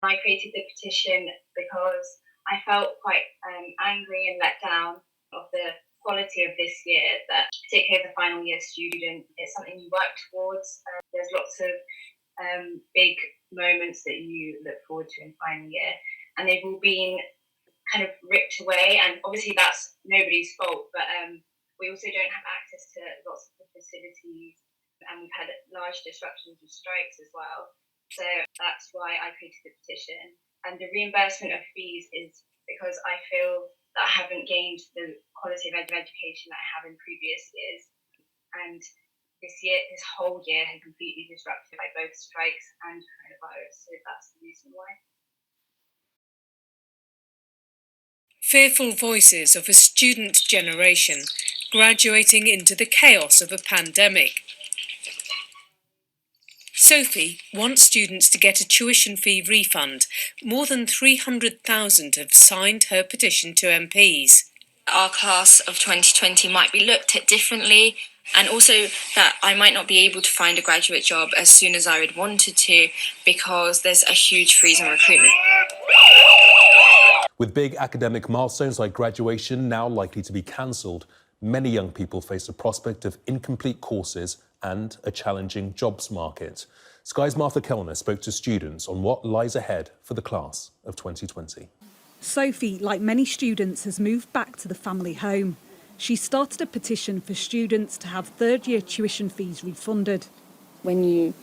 I created the petition because I felt quite angry and let down of the quality of this year, that particularly as a final year student, it's something you work towards. There's lots of big moments that you look forward to in final year, and they've all been kind of ripped away, and obviously that's nobody's fault, but we also don't have access to lots of the facilities, and we've had large disruptions with strikes as well. So that's why I created the petition. And the reimbursement of fees is because I feel that I haven't gained the quality of education that I have in previous years. And this whole year has completely disrupted by both strikes and coronavirus. So that's the reason why. Fearful voices of a student generation graduating into the chaos of a pandemic. Sophie wants students to get a tuition fee refund. More than 300,000 have signed her petition to MPs. Our class of 2020 might be looked at differently, and also that I might not be able to find a graduate job as soon as I would wanted to because there's a huge freeze on recruitment. With big academic milestones like graduation now likely to be cancelled, many young people face the prospect of incomplete courses and a challenging jobs market. Sky's Martha Kellner spoke to students on what lies ahead for the class of 2020. Sophie, like many students, has moved back to the family home. She started a petition for students to have third-year tuition fees refunded. When you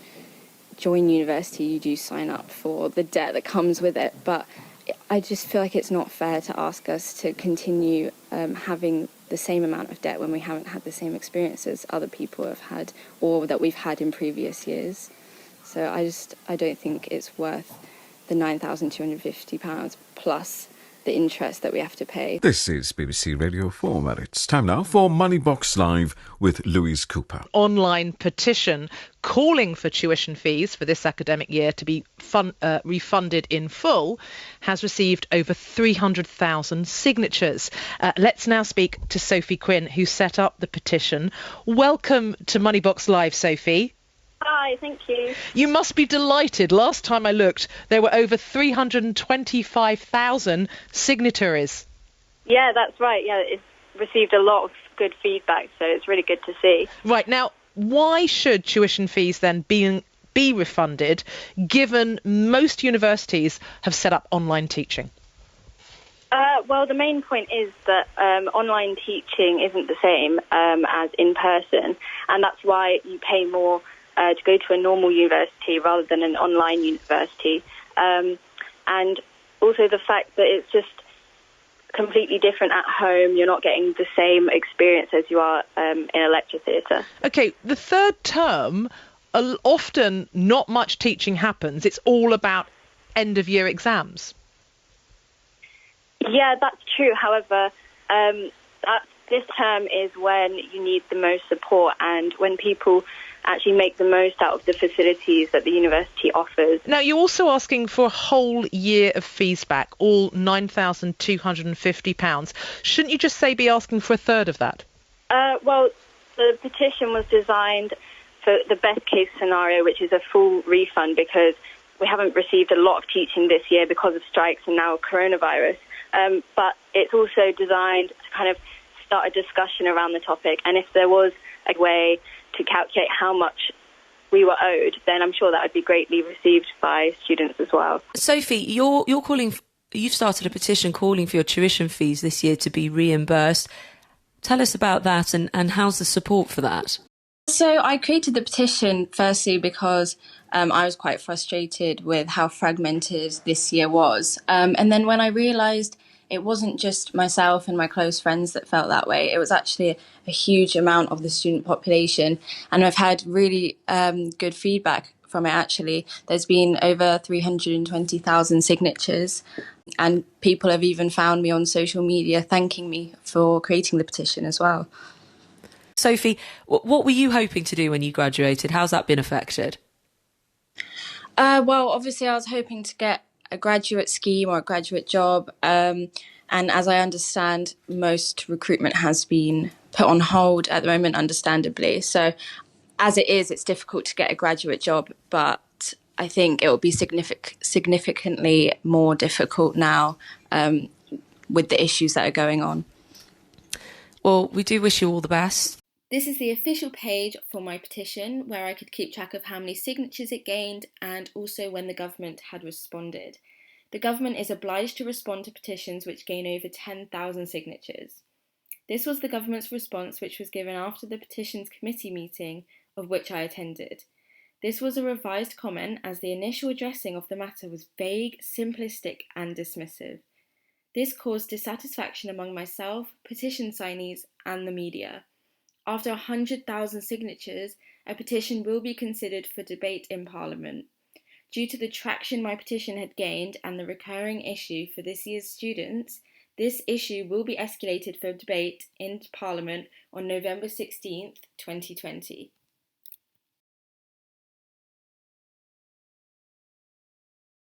join university, you do sign up for the debt that comes with it, but I just feel like it's not fair to ask us to continue having the same amount of debt when we haven't had the same experiences other people have had or that we've had in previous years. So I don't think it's worth the £9,250 plus the interest that we have to pay. This is BBC Radio 4, and it's time now for Money Box Live with Louise Cooper. Online petition calling for tuition fees for this academic year to be refunded in full has received over 300,000 signatures. Let's now speak to Sophie Quinn, who set up the petition. Welcome to Money Box Live, Sophie. Hi, thank you. You must be delighted. Last time I looked, there were over 325,000 signatories. Yeah, that's right. Yeah, it's received a lot of good feedback, so it's really good to see. Right, now, why should tuition fees then be refunded, given most universities have set up online teaching? Well, the main point is that online teaching isn't the same as in person, and that's why you pay more to go to a normal university rather than an online university. And also the fact that it's just completely different at home. You're not getting the same experience as you are in a lecture theatre. OK, the third term, often not much teaching happens. It's all about end-of-year exams. Yeah, that's true. However, this term is when you need the most support and when people actually make the most out of the facilities that the university offers. Now, you're also asking for a whole year of fees back, all £9,250. Shouldn't you just be asking for a third of that? Well, the petition was designed for the best case scenario, which is a full refund, because we haven't received a lot of teaching this year because of strikes and now coronavirus. But it's also designed to kind of start a discussion around the topic. And if there was a way to calculate how much we were owed, then I'm sure that would be greatly received by students as well. Sophie, you've started a petition calling for your tuition fees this year to be reimbursed. Tell us about that and how's the support for that? So I created the petition firstly because I was quite frustrated with how fragmented this year was. And then when I realised it wasn't just myself and my close friends that felt that way, it was actually a huge amount of the student population. And I've had really good feedback from it, actually. There's been over 320,000 signatures, and people have even found me on social media thanking me for creating the petition as well. Sophie, what were you hoping to do when you graduated? How's that been affected? Well, obviously I was hoping to get a graduate scheme or a graduate job. And as I understand, most recruitment has been put on hold at the moment, understandably. So as it is, it's difficult to get a graduate job. But I think it will be significantly more difficult now with the issues that are going on. Well, we do wish you all the best. This is the official page for my petition, where I could keep track of how many signatures it gained and also when the government had responded. The government is obliged to respond to petitions which gain over 10,000 signatures. This was the government's response, which was given after the petitions committee meeting, of which I attended. This was a revised comment, as the initial addressing of the matter was vague, simplistic and dismissive. This caused dissatisfaction among myself, petition signees and the media. After 100,000 signatures, a petition will be considered for debate in Parliament. Due to the traction my petition had gained and the recurring issue for this year's students, this issue will be escalated for debate in Parliament on November 16th, 2020.